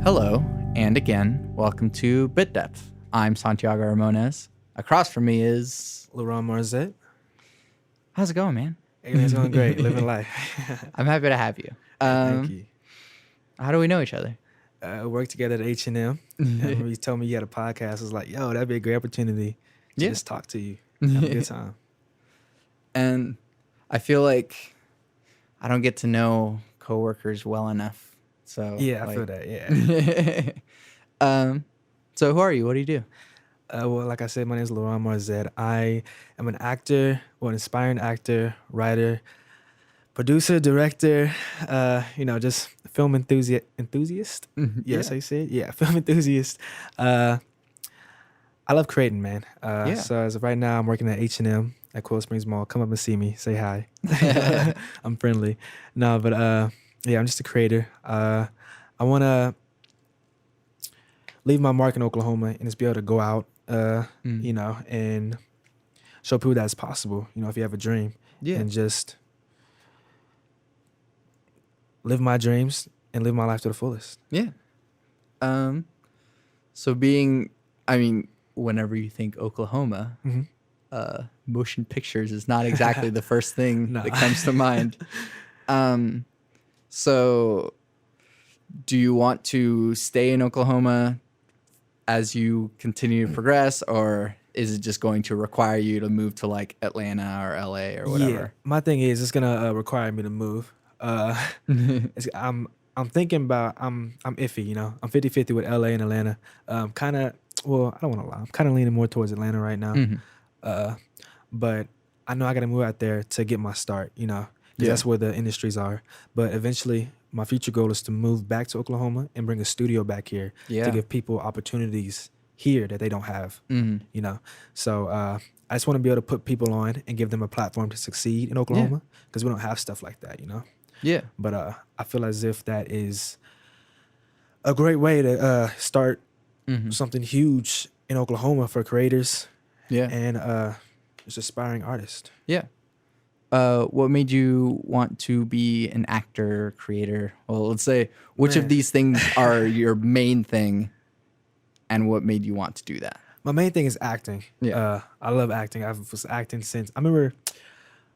Hello, and again, welcome to Bit Depth. I'm Santiago Ramones. Across from me is... LaRonn Marzett. How's it going, man? Hey, it's going great. Living life. I'm happy to have you. Thank you. How do we know each other? Worked together at H&M. And when you told me you had a podcast, I was like, yo, that'd be a great opportunity to just talk to you. Have a good time. And I feel like I don't get to know coworkers well enough. So Yeah, I feel that, yeah. So who are you? What do you do? Well, like I said, my name is LaRonn Marzett. I am an actor, an aspiring actor, writer, producer, director, just film enthusiast. Yes, I say it. Yeah, film enthusiast. I love creating, man. So as of right now, I'm working at H&M at Coral Springs Mall. Come up and see me. Say hi. I'm friendly. No, but I'm just a creator. I want to leave my mark in Oklahoma and just be able to go out, and show people that it's possible. You know, if you have a dream, and just live my dreams and live my life to the fullest. Yeah. So whenever you think Oklahoma, motion pictures is not exactly the first thing that comes to mind. So do you want to stay in Oklahoma as you continue to progress, or is it just going to require you to move to like Atlanta or LA or whatever? Yeah, my thing is it's gonna require me to move. I'm thinking about I'm iffy, you know. I'm 50-50 with LA and Atlanta. I don't want to lie. I'm kind of leaning more towards Atlanta right now. But I know I got to move out there to get my start, you know, because that's where the industries are. But eventually, my future goal is to move back to Oklahoma and bring a studio back here to give people opportunities here that they don't have, you know. So I just want to be able to put people on and give them a platform to succeed in Oklahoma because we don't have stuff like that, you know. Yeah. But I feel as if that is a great way to start something huge in Oklahoma for creators and just aspiring artists. Yeah. What made you want to be an actor, creator? Well, let's say which of these things are your main thing, and what made you want to do that? My main thing is acting. Yeah. I love acting. I was acting since I remember.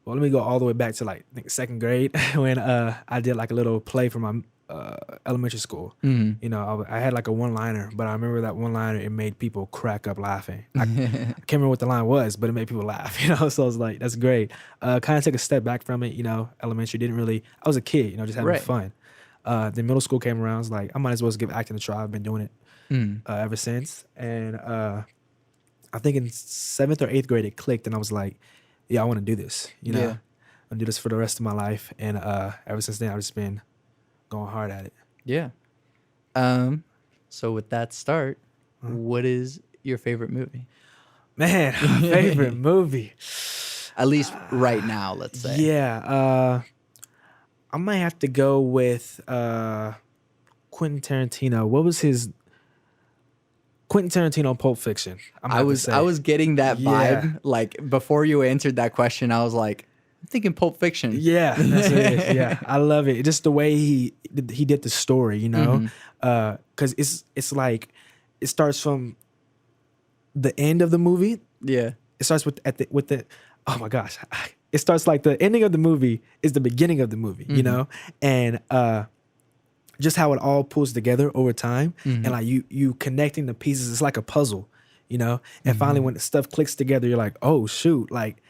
Well, let me go all the way back to like I think second grade when I did like a little play for my elementary school. You know, I had like a one-liner, but I remember that one-liner, it made people crack up laughing. I can't remember what the line was, but it made people laugh, you know? So I was like, that's great. Kind of took a step back from it, you know, elementary I was a kid, you know, just having fun. Then middle school came around, I was like, I might as well just give acting a try. I've been doing it ever since. And I think in 7th or 8th grade, it clicked and I was like, yeah, I want to do this, you know? I'm gonna do this for the rest of my life. And ever since then, I've just been going hard at it. Yeah. So with that start, what is your favorite movie? Man, my favorite movie. At least right now, let's say. Yeah. I might have to go with Quentin Tarantino. What was his... Quentin Tarantino, Pulp Fiction. I was getting that vibe. Like before you answered that question, I was like, I'm thinking Pulp Fiction. Yeah, that's what it is. Yeah, I love it. Just the way he did the story, you know, because it's like it starts from the end of the movie. Yeah, it starts with the oh my gosh, it starts like the ending of the movie is the beginning of the movie, you know, and just how it all pulls together over time, and like you connecting the pieces, it's like a puzzle, you know, and finally when stuff clicks together, you're like, oh shoot, like.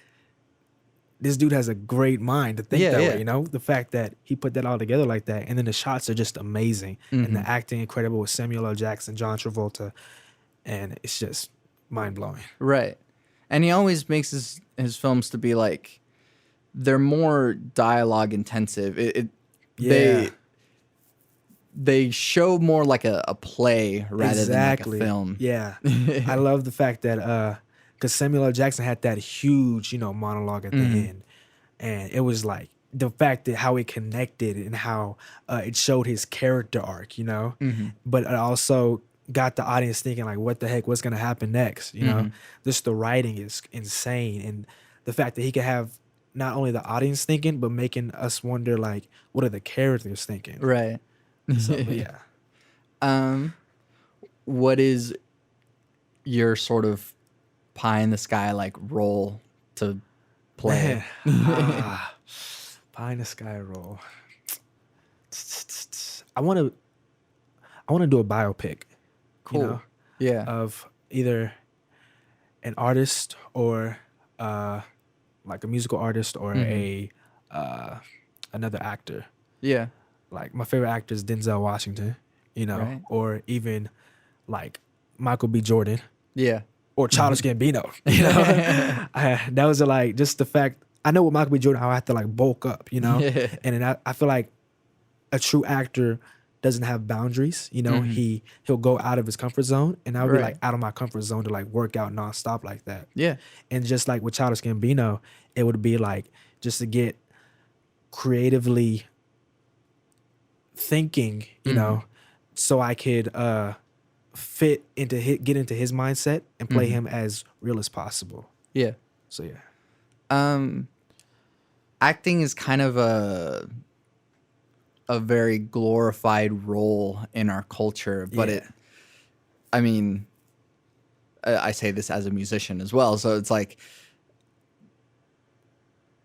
This dude has a great mind to think that way, you know? The fact that he put that all together like that. And then the shots are just amazing. And the acting incredible with Samuel L. Jackson, John Travolta. And it's just mind-blowing. Right. And he always makes his films to be like, they're more dialogue intensive. They show more like a play rather than like a film. Yeah. I love the fact that... because Samuel L. Jackson had that huge, you know, monologue at the end. And it was like the fact that how it connected and how it showed his character arc, you know, but it also got the audience thinking like, what the heck, what's going to happen next? You know, just the writing is insane. And the fact that he could have not only the audience thinking, but making us wonder like, what are the characters thinking? Right. So, yeah. What is your sort of pie in the sky like role to play? Pie in the sky role. I want to do a biopic. Cool. You know, Yeah. of either an artist or like a musical artist or a another actor. Yeah. Like my favorite actor is Denzel Washington, you know, Right. or even like Michael B. Jordan Yeah. or Childish Gambino. You know, those are like just the fact. I know with Michael B. Jordan, I have to like bulk up, you know, and then I feel like a true actor doesn't have boundaries. You know, he'll go out of his comfort zone, and I would be like out of my comfort zone to like work out nonstop like that. Yeah. And just like with Childish Gambino, it would be like just to get creatively thinking, you know, so I could get into his mindset and play him as real as possible. Yeah. So yeah. Acting is kind of a very glorified role in our culture, but I say this as a musician as well. So it's like,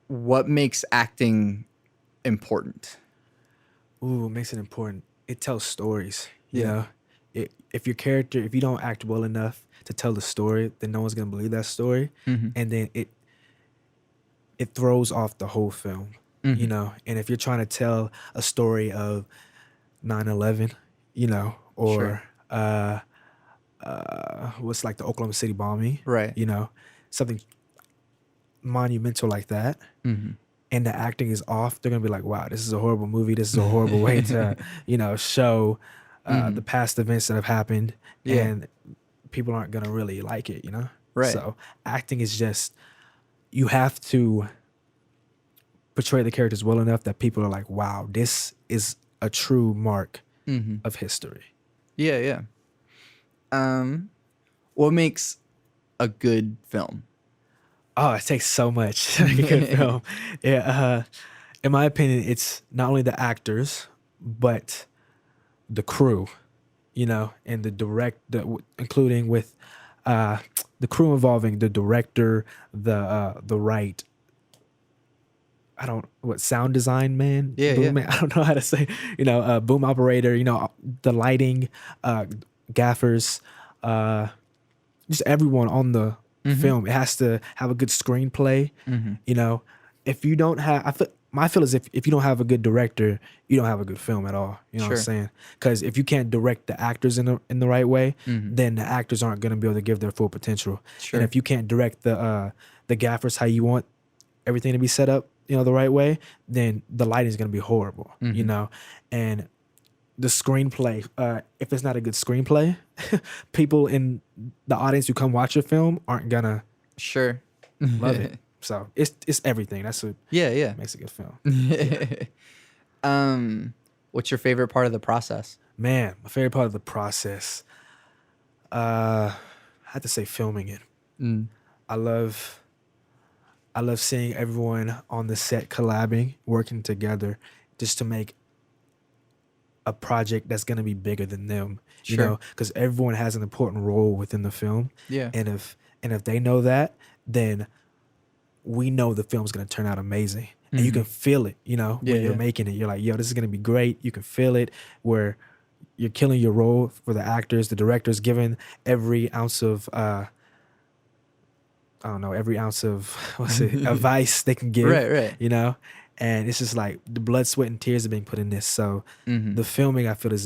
what makes acting important? Ooh, makes it important. It tells stories. You know, if you don't act well enough to tell the story, then no one's gonna believe that story, and then it throws off the whole film. You know, and if you're trying to tell a story of 9/11, you know, or what's like the Oklahoma City bombing, Right? You know, something monumental like that, and the acting is off, they're gonna be like, wow, this is a horrible movie. This is a horrible way to, you know, show the past events that have happened, and people aren't gonna really like it, you know? Right. So acting is just, you have to portray the characters well enough that people are like, wow, this is a true mark of history. Yeah, yeah. What makes a good film? Oh, it takes so much to make a good film. Yeah, in my opinion, it's not only the actors, but the crew, you know, and including with the crew involving the director, the right. Sound design man? Yeah. Man, I don't know how to say, you know, boom operator, you know, the lighting, gaffers, just everyone on the film. It has to have a good screenplay. You know, if you don't have, my feel is if you don't have a good director, you don't have a good film at all. You know what I'm saying? Because if you can't direct the actors in the right way, then the actors aren't going to be able to give their full potential. And if you can't direct the gaffers how you want everything to be set up, you know, the right way, then the lighting is going to be horrible. You know, and the screenplay, if it's not a good screenplay, people in the audience who come watch your film aren't gonna love it. So it's everything. That's what makes a good film. What's your favorite part of the process? Man, my favorite part of the process, I have to say filming it. I love seeing everyone on the set collabing, working together just to make a project that's going to be bigger than them, you know, because everyone has an important role within the film. Yeah. And if they know that, then we know the film's going to turn out amazing. And you can feel it, you know, when you're making it. You're like, yo, this is going to be great. You can feel it where you're killing your role for the actors, the directors, giving every ounce of, advice they can give, Right. You know? And it's just like the blood, sweat, and tears are being put in this. So the filming, I feel it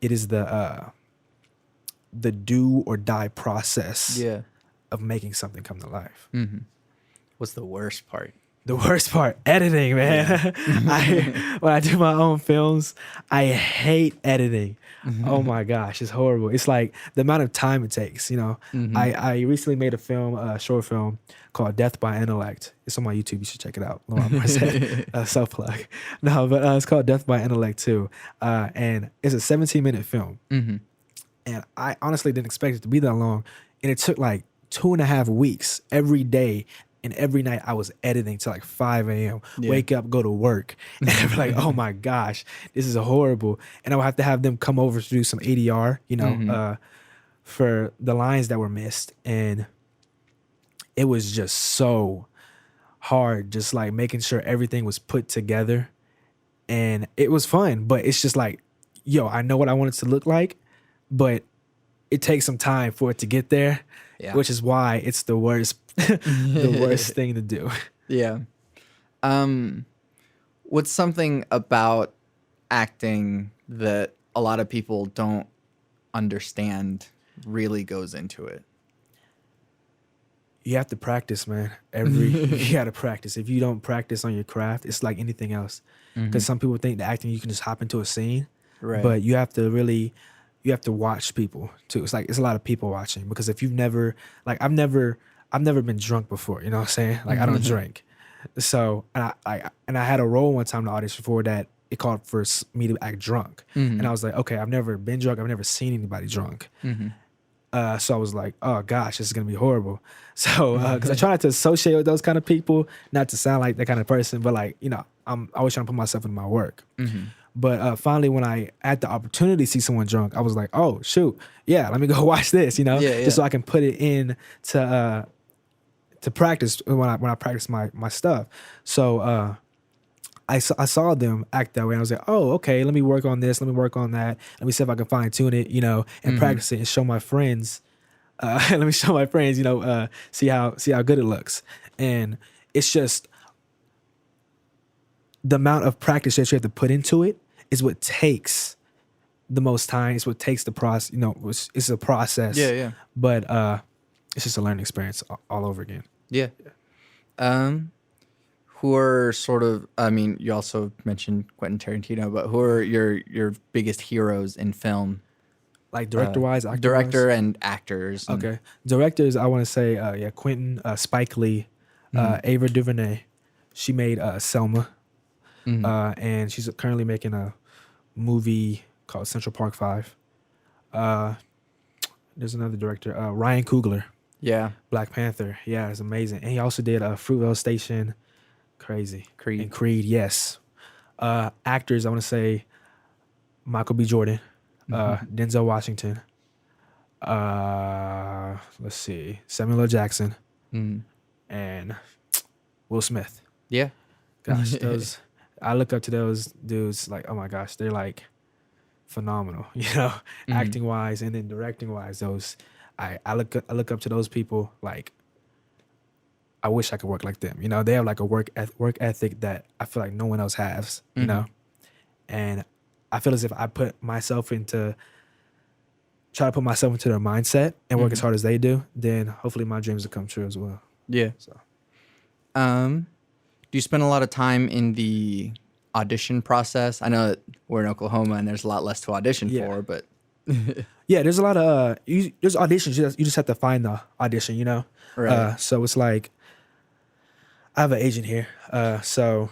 is the do or die process of making something come to life. What's the worst part? The worst part, editing, man. When I do my own films, I hate editing. Oh my gosh, it's horrible. It's like the amount of time it takes, you know. I recently made a short film called Death by Intellect. It's on my YouTube. You should check it out. LaRonn Marzett, self-plug. No, but it's called Death by Intellect too. And it's a 17-minute film. And I honestly didn't expect it to be that long. And it took like 2.5 weeks every day And every night I was editing till like 5 a.m. Yeah. Wake up, go to work. And I'd be like, oh my gosh, this is horrible. And I would have them come over to do some ADR, for the lines that were missed. And it was just so hard, just like making sure everything was put together. And it was fun, but it's just like, I know what I want it to look like, but it takes some time for it to get there, which is why it's the worst, the worst thing to do. Yeah. What's something about acting that a lot of people don't understand really goes into it? You have to practice, man. You got to practice. If you don't practice on your craft, it's like anything else. Because some people think that acting, you can just hop into a scene, right? But you have to watch people too. It's a lot of people watching, because if you've never, like, I've never been drunk before. You know what I'm saying? Like, I don't drink. So, and I had a role one time in the audition for that. It called for me to act drunk, and I was like, okay, I've never been drunk. I've never seen anybody drunk. So I was like, oh gosh, this is gonna be horrible. So because I try not to associate with those kind of people, not to sound like that kind of person, but like, I'm always trying to put myself into my work. But finally, when I had the opportunity to see someone drunk, I was like, oh shoot, yeah, let me go watch this, just so I can put it in to practice when I practice my stuff. So I saw them act that way, and I was like, oh, okay, let me work on this, let me work on that, let me see if I can fine tune it, and practice it and show my friends. Let me show my friends, see how good it looks. And it's just the amount of practice that you have to put into it is what takes the most time. It's what takes the process. It's a process. Yeah. But it's just a learning experience all over again. Yeah. Who are sort of, I mean, you also mentioned Quentin Tarantino, but who are your biggest heroes in film? Like director-wise, actor-wise? Director and actors. Okay. Directors, I want to say, Quentin, Spike Lee, Ava DuVernay. She made Selma. And she's currently making a movie called Central Park 5. There's another director, Ryan Coogler. Yeah. Black Panther. Yeah, it's amazing. And he also did Fruitvale Station. Crazy. Creed. And Creed, yes. Actors, I want to say Michael B. Jordan, Denzel Washington. Let's see, Samuel L. Jackson, and Will Smith. Yeah. Gosh, I look up to those dudes like, oh my gosh, they're like phenomenal, acting wise, and then directing wise. I look up to those people like, I wish I could work like them. They have like a work ethic that I feel like no one else has. And I feel as if I try to put myself into their mindset and work as hard as they do, then hopefully my dreams will come true as well. Yeah. So, do you spend a lot of time in the audition process? I know that we're in Oklahoma and there's a lot less to audition for, but yeah, there's a lot of there's auditions. You just have to find the audition, Right. So it's like, I have an agent here, so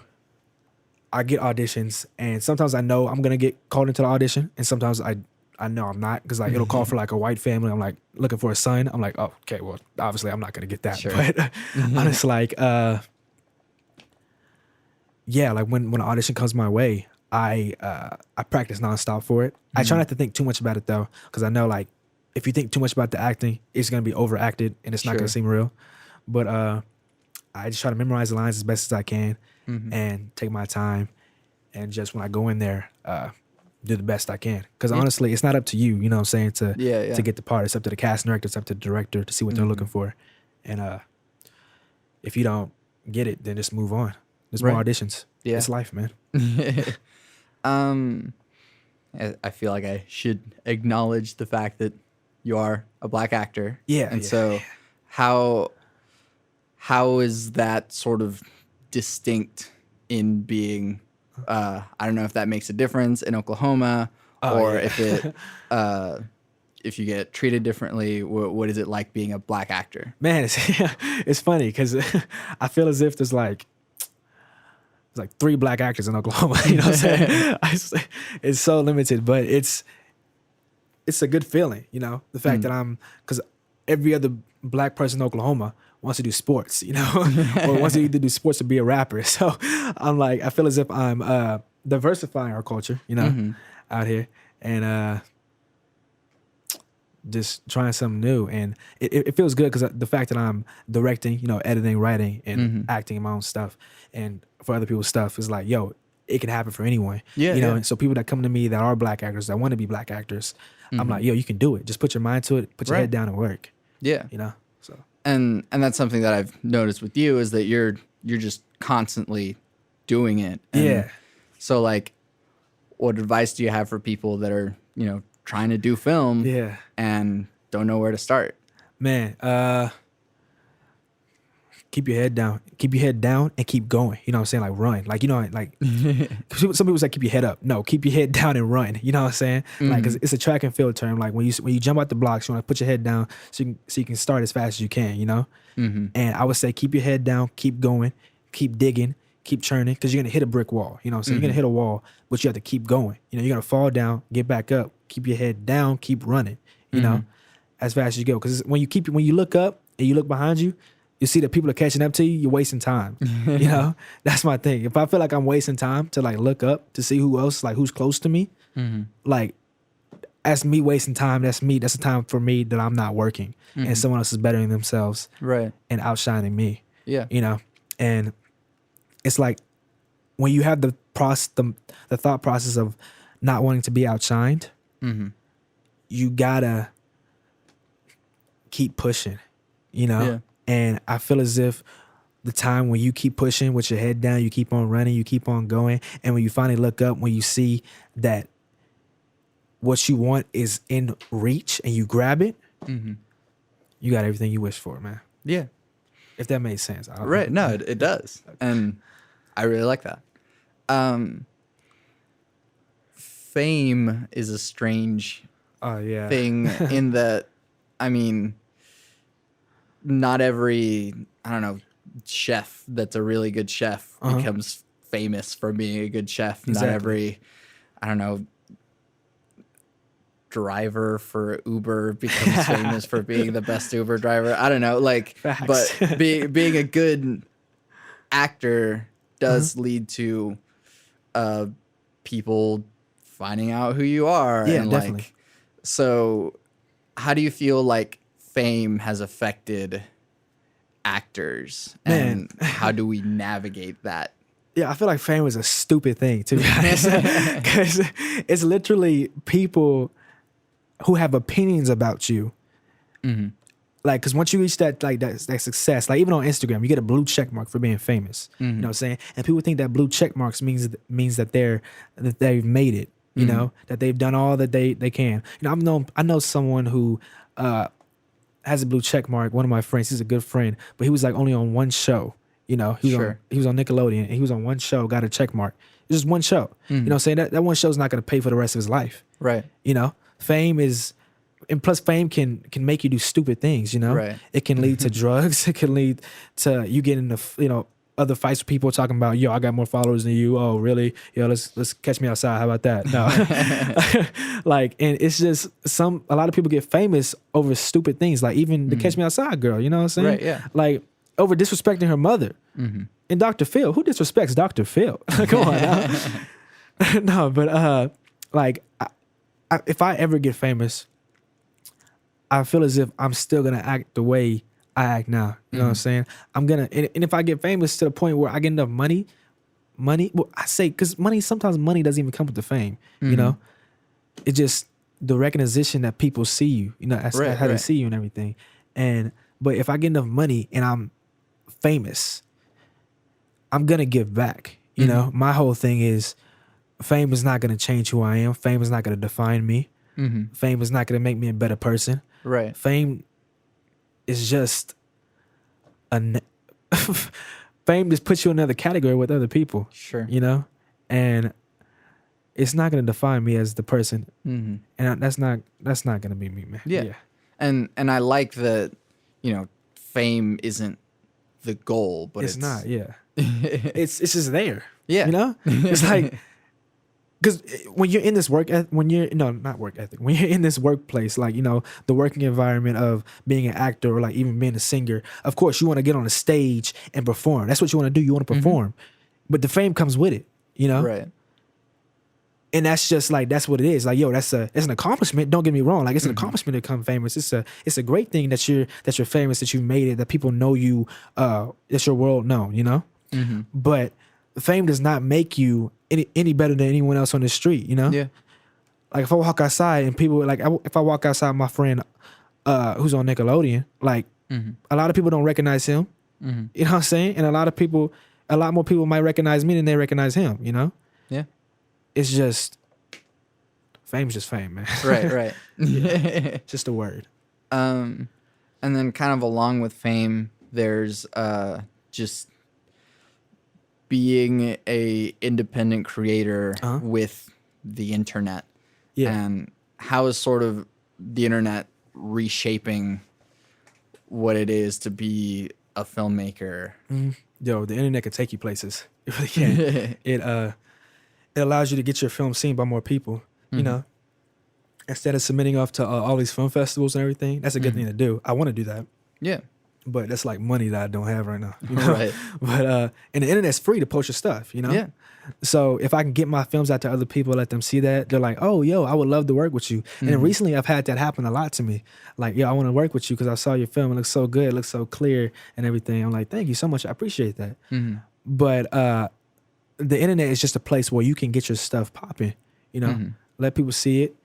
I get auditions, and sometimes I know I'm gonna get called into the audition, and sometimes I know I'm not, because like it'll call for like a white family. I'm like looking for a son. I'm like, oh, okay, well obviously I'm not gonna get that. Sure. But honestly, like yeah, like when an audition comes my way, I practice nonstop for it. I try not to think too much about it though, because I know like if you think too much about the acting, it's gonna be overacted and it's not gonna seem real. But I just try to memorize the lines as best as I can and take my time, and just when I go in there, do the best I can. Because honestly, it's not up to you, what I'm saying, to get the part. It's up to the cast and director, it's up to the director to see what they're looking for. And if you don't get it, then just move on. There's more auditions. Yeah. It's life, man. I feel like I should acknowledge the fact that you are a Black actor. Yeah. And so how is that sort of distinct in being, I don't know if that makes a difference in Oklahoma, or if it, if you get treated differently. What is it like being a Black actor? Man, it's funny because I feel as if there's like 3 Black actors in Oklahoma. You know what I'm saying? It's so limited, but it's a good feeling, the fact that because every other black person in Oklahoma wants to do sports, you know, or wants to either do sports or be a rapper. So I'm like, I feel as if I'm diversifying our culture, you know, out here, and just trying something new. And it feels good because the fact that I'm directing, you know, editing, writing, and acting in my own stuff, and for other people's stuff is like, yo, it can happen for anyone. Yeah, you know. yeah. And so people that come to me that are black actors, that want to be black actors, I'm like, yo, you can do it. Just put your mind to it. Put your head down and work. Yeah. You know. So. And that's something that I've noticed with you is that you're just constantly doing it. And yeah. So like, what advice do you have for people that are, you know, trying to do film and don't know where to start? Man, keep your head down. Keep your head down and keep going. You know what I'm saying? Like run. Like, you know, like some people say keep your head up. No, keep your head down and run. You know what I'm saying? Like, 'cause it's a track and field term. Like when you jump out the blocks, you want to put your head down so you can start as fast as you can, you know? And I would say keep your head down, keep going, keep digging, keep churning, because you're going to hit a brick wall. You know what I'm saying? You're going to hit a wall, but you have to keep going. You know, you're going to fall down, get back up, keep your head down, keep running, you know, as fast as you go. Because when you look up and you look behind you, you see that people are catching up to you, you're wasting time. You know, that's my thing. If I feel like I'm wasting time to like look up to see who else, like who's close to me, like that's me wasting time. That's me. That's the time for me that I'm not working and someone else is bettering themselves and outshining me. Yeah. You know, and it's like when you have the thought process of not wanting to be outshined, you gotta keep pushing, you know? Yeah. And I feel as if the time when you keep pushing with your head down, you keep on running, you keep on going. And when you finally look up, when you see that what you want is in reach and you grab it, you got everything you wish for, man. Yeah. If that makes sense. I don't know. No, it does. And I really like that. Fame is a strange thing in that, I mean, not every, I don't know, chef that's a really good chef becomes famous for being a good chef. Exactly. Not every, I don't know, driver for Uber becomes famous for being the best Uber driver. I don't know, like, but being a good actor does lead to people finding out who you are. Yeah, and definitely. Like, so how do you feel like fame has affected actors, and how do we navigate that? Yeah, I feel like fame is a stupid thing, to be honest, because it's literally people who have opinions about you. Like, because once you reach that success, like even on Instagram, you get a blue check mark for being famous. You know what I'm saying? And people think that blue check marks means that they've made it. You know, that they've done all that they can. You know, I know someone who has a blue check mark. One of my friends, he's a good friend, but he was like only on one show. You know, he was on Nickelodeon, and he was on one show, got a check mark. It was just one show. You know what I'm saying? That one show's not going to pay for the rest of his life. Right. You know, fame is, and plus fame can make you do stupid things, you know? Right. It can lead to drugs. It can lead to you getting into, you know, other fights with people talking about, yo, I got more followers than you. Oh, really? Yo, let's catch me outside. How about that? No. Like, and it's just a lot of people get famous over stupid things. Like even the Catch Me Outside girl, you know what I'm saying? Right, yeah. Like over disrespecting her mother. And Dr. Phil, who disrespects Dr. Phil? Come on now. No, but like if I ever get famous, I feel as if I'm still gonna act the way I act now. You know what I'm saying? I'm gonna, and if I get famous to the point where I get enough money, well, I say, because sometimes money doesn't even come with the fame, you know? It's just the recognition that people see you, you know, how they see you and everything. But if I get enough money and I'm famous, I'm gonna give back. You know, my whole thing is fame is not gonna change who I am. Fame is not gonna define me. Fame is not gonna make me a better person. Right. Fame is just fame just puts you in another category with other people. Sure. You know? And it's not going to define me as the person. And that's not going to be me, man. Yeah. And I like that, you know, fame isn't the goal, but it's not, yeah. it's just there. Yeah. You know? It's like because when you're in this when you're not work ethic, when you're in this workplace, like, the working environment of being an actor or like even being a singer, of course you want to get on a stage and perform. That's what you want to do. You want to perform, but the fame comes with it, Right. And that's just like, that's what it is. Like, yo, it's an accomplishment. Don't get me wrong. Like, it's an accomplishment to become famous. It's a great thing that you're famous, that you made it, that people know you, that your world known, But fame does not make you any better than anyone else on the street, Yeah. Like, if I walk outside and people, like, if I walk outside my friend who's on Nickelodeon, like, a lot of people don't recognize him. You know what I'm saying? And a lot more people might recognize me than they recognize him, Yeah. It's just, fame's just fame, man. Right. Just a word. And then kind of along with fame, there's just being a independent creator with the internet. Yeah. And how is sort of the internet reshaping what it is to be a filmmaker? Yo, the internet can take you places. It really can. It allows you to get your film seen by more people, instead of submitting off to all these film festivals and everything. That's a good thing to do. I want to do that. Yeah. But that's like money that I don't have right now. Right. But and the internet's free to post your stuff, Yeah. So if I can get my films out to other people, let them see that, they're like, oh, yo, I would love to work with you. And then recently I've had that happen a lot to me. Like, yo, I want to work with you because I saw your film. It looks so good. It looks so clear and everything. I'm like, thank you so much. I appreciate that. But the internet is just a place where you can get your stuff popping, let people see it,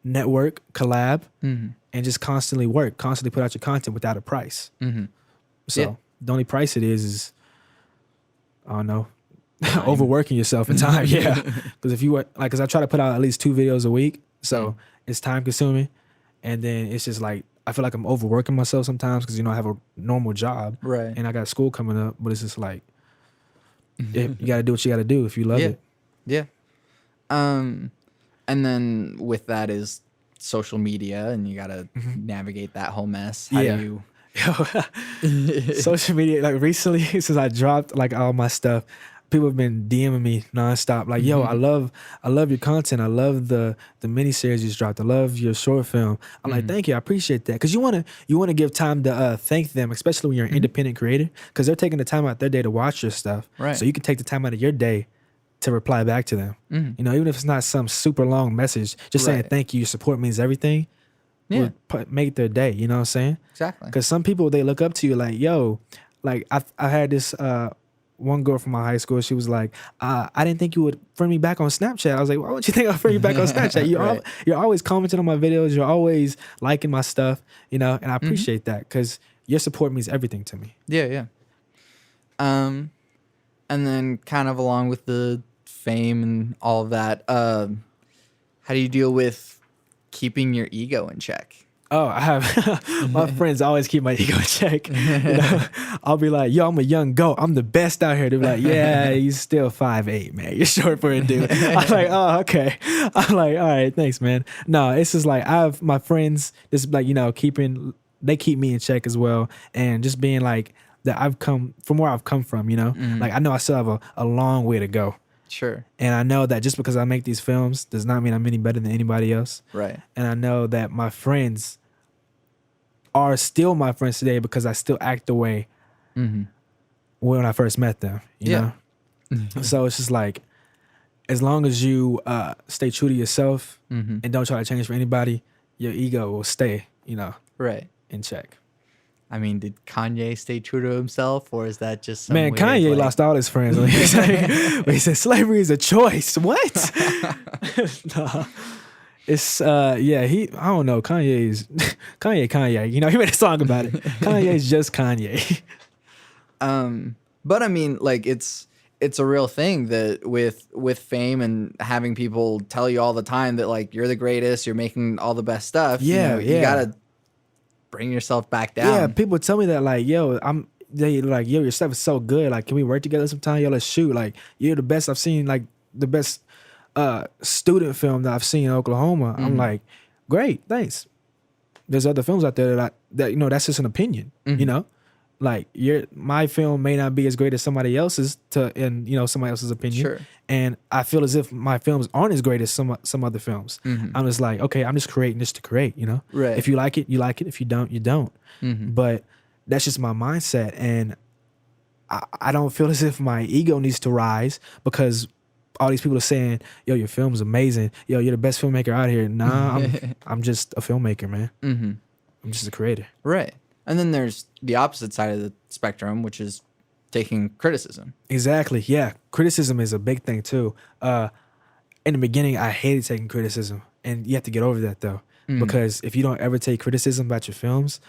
network, collab, and just constantly put out your content without a price. So the only price it is I don't know, overworking yourself in time. Yeah. Because if you were like, because I try to put out at least 2 videos a week. So it's time consuming. And then it's just like, I feel like I'm overworking myself sometimes because, I have a normal job. Right. And I got school coming up, but it's just like, you got to do what you got to do if you love it. Yeah. And then with that is social media, and you got to navigate that whole mess. How do you... Social media, like recently, since I dropped like all my stuff, people have been DMing me nonstop. Like, yo, I love your content. I love the miniseries you dropped. I love your short film. I'm like, thank you. I appreciate that. Because you want to give time to thank them, especially when you're an independent creator, because they're taking the time out their day to watch your stuff. Right. So you can take the time out of your day to reply back to them. Even if it's not some super long message, just saying thank you. Your support means everything. Yeah. Would make their day. You know what I'm saying? Exactly. Because some people, they look up to you like, yo, like I had this one girl from my high school. She was like, I didn't think you would friend me back on Snapchat. I was like, why would you think I'll friend you back on Snapchat? You're always commenting on my videos. You're always liking my stuff, and I appreciate that because your support means everything to me. Yeah. And then kind of along with the fame and all of that, how do you deal with keeping your ego in check? Oh, I have my friends always keep my ego in check. I'll be like, yo, I'm a young goat. I'm the best out here. They'll be like, yeah, you're still 5'8", man. You're short for a dude. I'm like, oh, okay. I'm like, all right, thanks, man. No, it's just like I have my friends just like, they keep me in check as well. And just being like that I've come from where I've come from, like I know I still have a long way to go. Sure. And I know that just because I make these films does not mean I'm any better than anybody else. Right. And I know that my friends are still my friends today because I still act the way when I first met them, you know? So it's just like, as long as you stay true to yourself and don't try to change for anybody, your ego will stay, right, in check. I mean, did Kanye stay true to himself, or is that just some man? weird, Kanye lost all his friends when he said slavery is a choice. What? No. It's I don't know. Kanye. He made a song about it. Kanye's just Kanye. But I mean, like it's a real thing that with fame and having people tell you all the time that like you're the greatest, you're making all the best stuff. Yeah, you gotta bring yourself back down. Yeah, people tell me that like, yo, your stuff is so good. Like, can we work together sometime? Yo, let's shoot. Like, you're the best I've seen. Like, the best student film that I've seen in Oklahoma. I'm like, great, thanks. There's other films out there that that's just an opinion, Like my film may not be as great as somebody else's in somebody else's opinion. Sure. And I feel as if my films aren't as great as some other films. I'm just like, okay, I'm just creating this to create, Right. If you like it, you like it. If you don't, you don't. But that's just my mindset. And I don't feel as if my ego needs to rise because all these people are saying, yo, your film's amazing. Yo, you're the best filmmaker out here. Nah, I'm just a filmmaker, man. I'm just a creator. Right. And then there's the opposite side of the spectrum, which is taking criticism. Exactly. Yeah. Criticism is a big thing too. In the beginning, I hated taking criticism, and you have to get over that though, because if you don't ever take criticism about your films,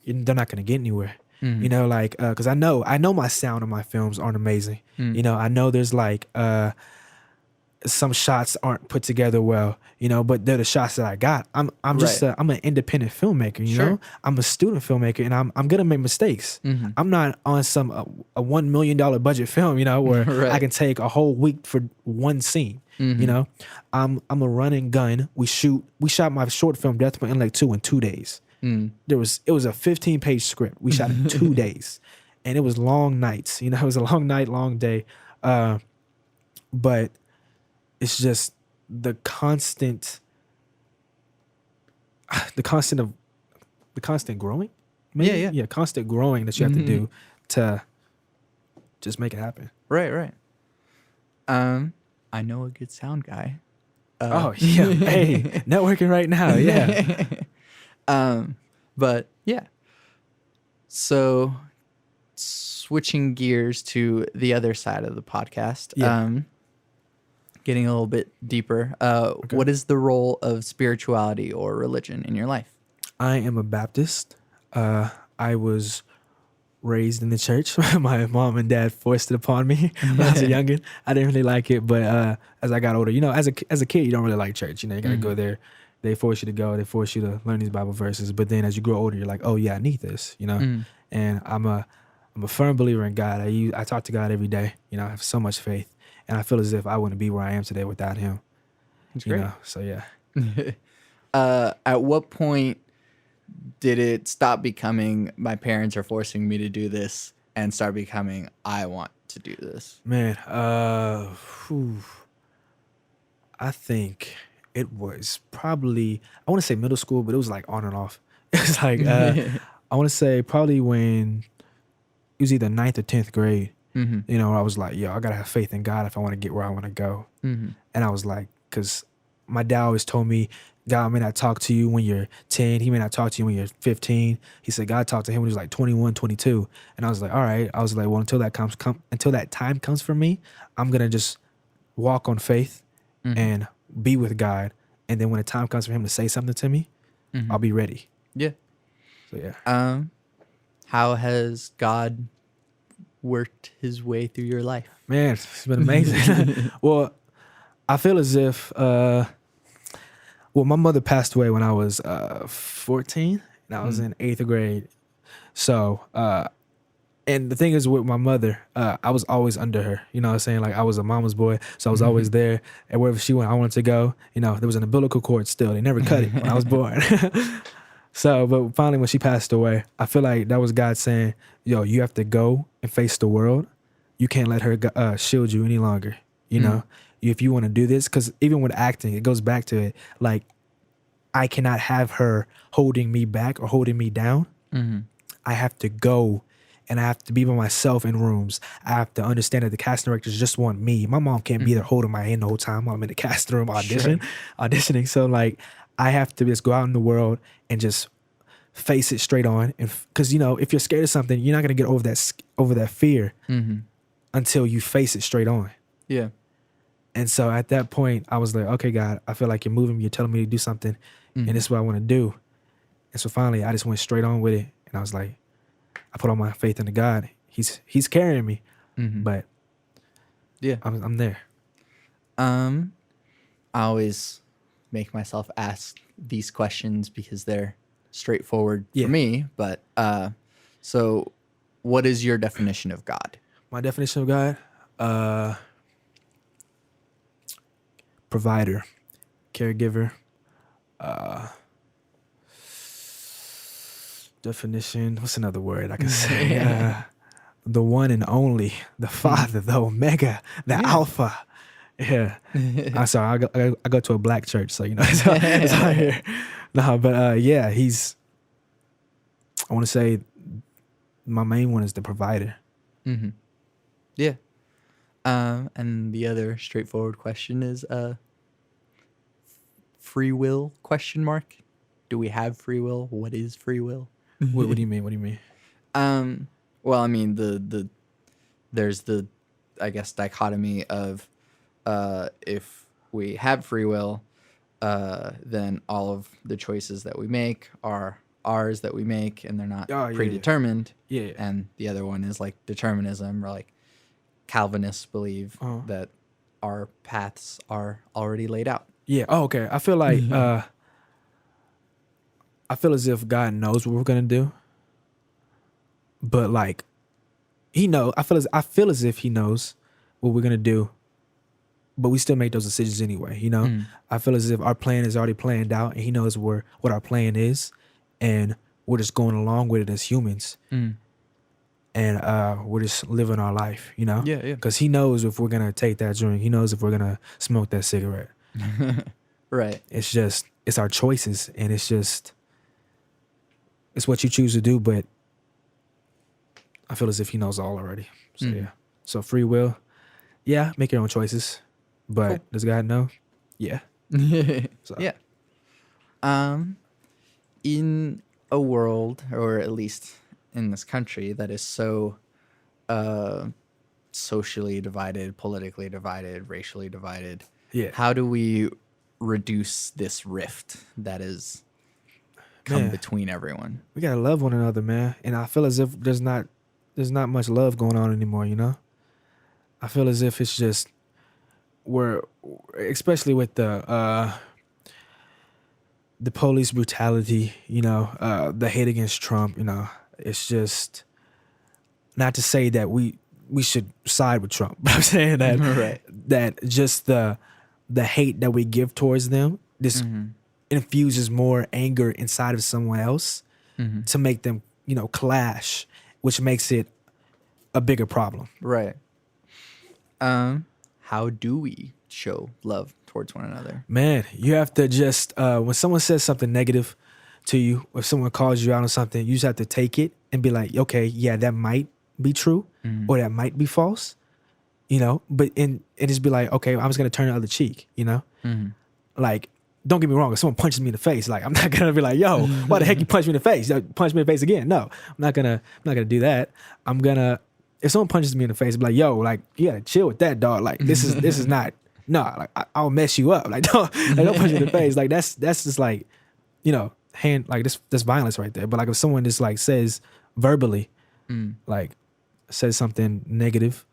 they're not going to get anywhere. Because I know my sound of my films aren't amazing. I know there's like some shots aren't put together well, but they're the shots that I got. I'm just I'm an independent filmmaker, you know. I'm a student filmmaker, and I'm gonna make mistakes. I'm not on some a $1 million budget film, where I can take a whole week for one scene. I'm a run and gun. We shot my short film Death by Intellect 2 in 2 days. It was a 15-page script. We shot in 2 days, and it was long nights. It was a long night, long day. But it's just the constant growing. Maybe? Yeah, constant growing that you have to do to just make it happen. Right. I know a good sound guy. Oh yeah, hey, networking right now. Yeah. But yeah. So switching gears to the other side of the podcast. Getting a little bit deeper. Okay. What is the role of spirituality or religion in your life? I am a Baptist. I was raised in the church. My mom and dad forced it upon me when I was a youngin. I didn't really like it, but as I got older, as a kid, you don't really like church. You gotta go there. They force you to go. They force you to learn these Bible verses. But then as you grow older, you're like, oh yeah, I need this. And I'm a firm believer in God. I talk to God every day. I have so much faith, and I feel as if I wouldn't be where I am today without Him. That's great. So yeah. At what point did it stop becoming my parents are forcing me to do this and start becoming I want to do this? Man, I think it was probably, I want to say middle school, but it was like on and off. It was like I want to say probably when it was either 9th or 10th grade. I was like, yo, I gotta have faith in God if I want to get where I want to go. And I was like, because my dad always told me, God may not talk to you when you're 10. He may not talk to you when you're 15. He said God talked to him when he was like 21, 22. And I was like, all right. I was like, well, until that time comes for me, I'm going to just walk on faith and be with God. And then when the time comes for him to say something to me, I'll be ready. Yeah. So yeah. How has God worked his way through your life? Man, it's been amazing. Well, I feel as if, my mother passed away when I was 14, and I was in 8th grade. So, and the thing is with my mother, I was always under her. You know what I'm saying? Like, I was a mama's boy, so I was always there. And wherever she went, I wanted to go. There was an umbilical cord still. They never cut it when I was born. So, but finally when she passed away, I feel like that was God saying, yo, you have to go and face the world. You can't let her shield you any longer, know? If you want to do this, because even with acting, it goes back to it. Like, I cannot have her holding me back or holding me down. I have to go, and I have to be by myself in rooms. I have to understand that the casting directors just want me. My mom can't be there holding my hand the whole time while I'm in the casting room auditioning. So like, I have to just go out in the world and just face it straight on. And because if you're scared of something, you're not gonna get over that fear until you face it straight on. Yeah. And so at that point, I was like, okay, God, I feel like you're moving me. You're telling me to do something, and this is what I want to do. And so finally, I just went straight on with it. And I was like, I put all my faith into God. He's carrying me. But yeah, I'm there. I always make myself ask these questions because they're straightforward for me. But so what is your definition of God? My definition of God? Provider, caregiver, Definition. What's another word I can say? The one and only, the Father, the Omega, the Alpha. Yeah. I'm sorry. I go to a black church, so it's out here. No, but yeah, he's. I want to say, my main one is the provider. Mm-hmm. Yeah. And the other straightforward question is free will ? Do we have free will? What is free will? What do you mean? What do you mean? Well, I mean there's the, I guess, dichotomy of if we have free will, then all of the choices that we make are ours that we make, and they're not predetermined. Yeah. And the other one is like determinism, or like Calvinists believe that our paths are already laid out. Yeah. Oh, okay. I feel like I feel as if God knows what we're gonna do, but like He knows. I feel as if He knows what we're gonna do, but we still make those decisions anyway. I feel as if our plan is already planned out, and He knows what our plan is, and we're just going along with it as humans. And we're just living our life, Yeah. Because He knows if we're gonna take that drink. He knows if we're gonna smoke that cigarette. Right. It's our choices, and it's what you choose to do. But I feel as if He knows all already. So yeah. So free will, yeah, make your own choices. But does God know? Yeah. So. Yeah. In a world, or at least in this country, that is so socially divided, politically divided, racially divided, how do we reduce this rift that is come between everyone? We gotta love one another, man. And I feel as if there's not much love going on anymore. I feel as if it's just we're, especially with the police brutality, the hate against Trump, it's just, not to say that we should side with Trump, but I'm saying that Right. that just the hate that we give towards them, this infuses more anger inside of someone else to make them, clash, which makes it a bigger problem. Right. How do we show love towards one another? Man, you have to just, when someone says something negative to you, or someone calls you out on something, you just have to take it and be like, okay, yeah, that might be true, or that might be false, but and just be like, okay, I'm just going to turn the other cheek, Like, don't get me wrong, if someone punches me in the face, like, I'm not going to be like, yo, why the heck you punch me in the face? Punch me in the face again. No, I'm not going to do that. I'm going to, if someone punches me in the face, be like, yo, like, you gotta chill with that, dog. Like, this is not, like, I'll mess you up. Like, don't punch me in the face. Like, that's just like, hand, like, that's violence right there. But like, if someone just like says verbally, like, says something negative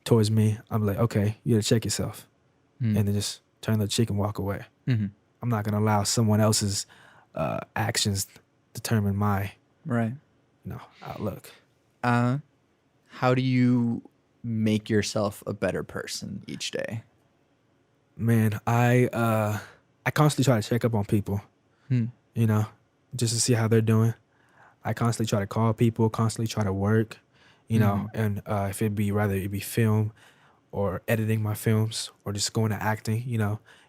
towards me, I'm like, okay, you gotta check yourself, and then just turn the cheek and walk away. I'm not gonna allow someone else's actions determine my outlook. How do you make yourself a better person each day? Man, I constantly try to check up on people, just to see how they're doing. I constantly try to call people, constantly try to work, and if whether it be film or editing my films or just going to acting,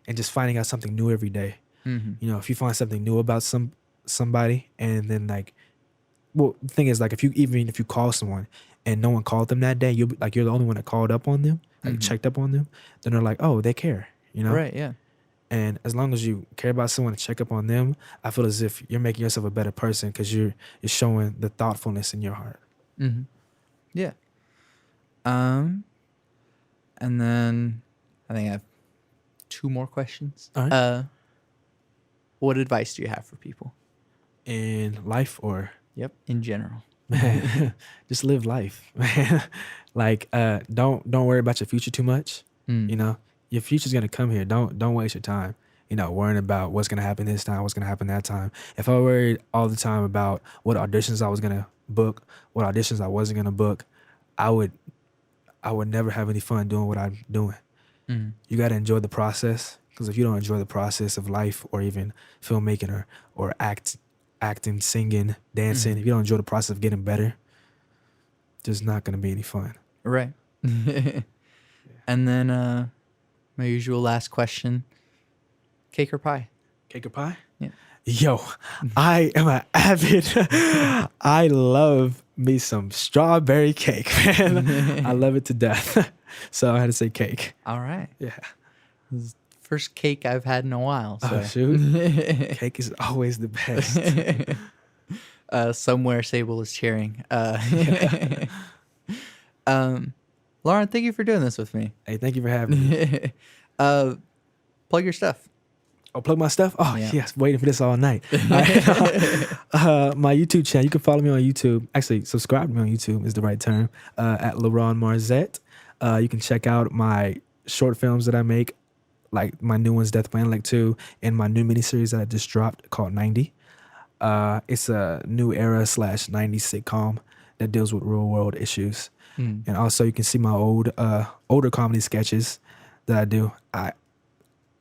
and just finding out something new every day. If you find something new about somebody, and then like, well, the thing is, like, if you call someone and no one called them that day, you're the only one that called up on them, like checked up on them, then they're like, oh, they care, Right, yeah. And as long as you care about someone and check up on them, I feel as if you're making yourself a better person, because you're showing the thoughtfulness in your heart. Yeah. And then I think I have 2 more questions. All right. What advice do you have for people? In life, or? Yep, in general. Man, just live life, man. Like, don't worry about your future too much. Your future's gonna come here. Don't waste your time, worrying about what's gonna happen this time, what's gonna happen that time. If I worried all the time about what auditions I was gonna book, what auditions I wasn't gonna book, I would never have any fun doing what I'm doing. You gotta enjoy the process, because if you don't enjoy the process of life, or even filmmaking or acting, singing, dancing, if you don't enjoy the process of getting better, there's not going to be any fun. Right. And then my usual last question, cake or pie? Cake or pie? Yeah. Yo, I am an avid, I love me some strawberry cake, man. I love it to death. So I had to say cake. All right. Yeah. This is the first cake I've had in a while. So. Oh, shoot. Cake is always the best. Somewhere Sable is cheering. LaRonn, thank you for doing this with me. Hey, thank you for having me. Plug your stuff. Oh, plug my stuff? Oh, Yeah. yes. Waiting for this all night. My YouTube channel, you can follow me on YouTube. Actually, subscribe to me on YouTube is the right term, at LaRonn Marzett. You can check out my short films that I make, like my new ones, Death by Intellect 2, and my new miniseries that I just dropped called 90. It's a new era / 90s sitcom that deals with real world issues. And also you can see my older comedy sketches that I do.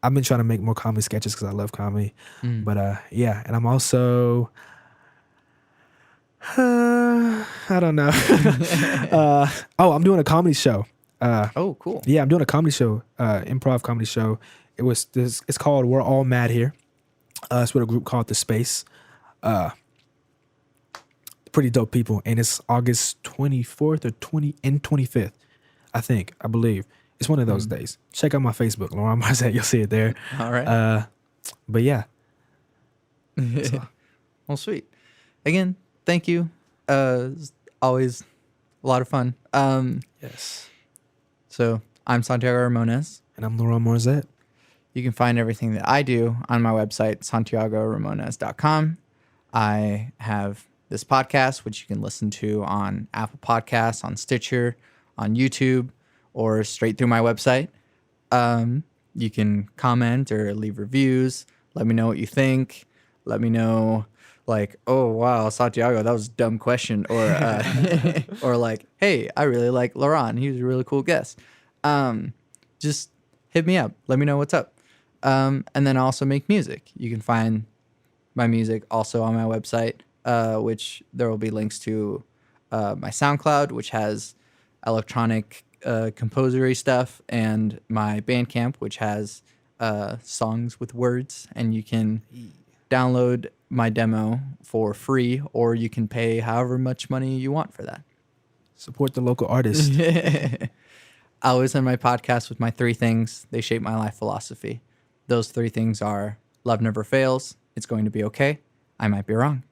I've been trying to make more comedy sketches because I love comedy. But yeah, and I'm also I don't know. I'm doing a comedy show. Oh, cool. Yeah, I'm doing a comedy show, improv comedy show. It's called We're All Mad Here. It's with a group called The Space. Pretty dope people, and it's August 24th or 25th, I believe. It's one of those days. Check out my Facebook, LaRonn Marzett. You'll see it there. All right. But yeah. Well, sweet. Again, thank you. It's always a lot of fun. Yes. So I'm Santiago Ramones. And I'm LaRonn Marzett. You can find everything that I do on my website, santiagoramones.com. I have this podcast, which you can listen to on Apple Podcasts, on Stitcher, on YouTube, or straight through my website. You can comment or leave reviews. Let me know what you think. Let me know, like, oh, wow, Santiago, that was a dumb question. Or or like, hey, I really like LaRonn. He was a really cool guest. Just hit me up. Let me know what's up. And then I also make music. You can find my music also on my website, which there will be links to my SoundCloud, which has electronic composery stuff, and my Bandcamp, which has songs with words, and you can download my demo for free, or you can pay however much money you want for that. Support the local artist. I always end my podcast with my 3 things. They shape my life philosophy. Those 3 things are: love never fails, it's going to be okay, I might be wrong.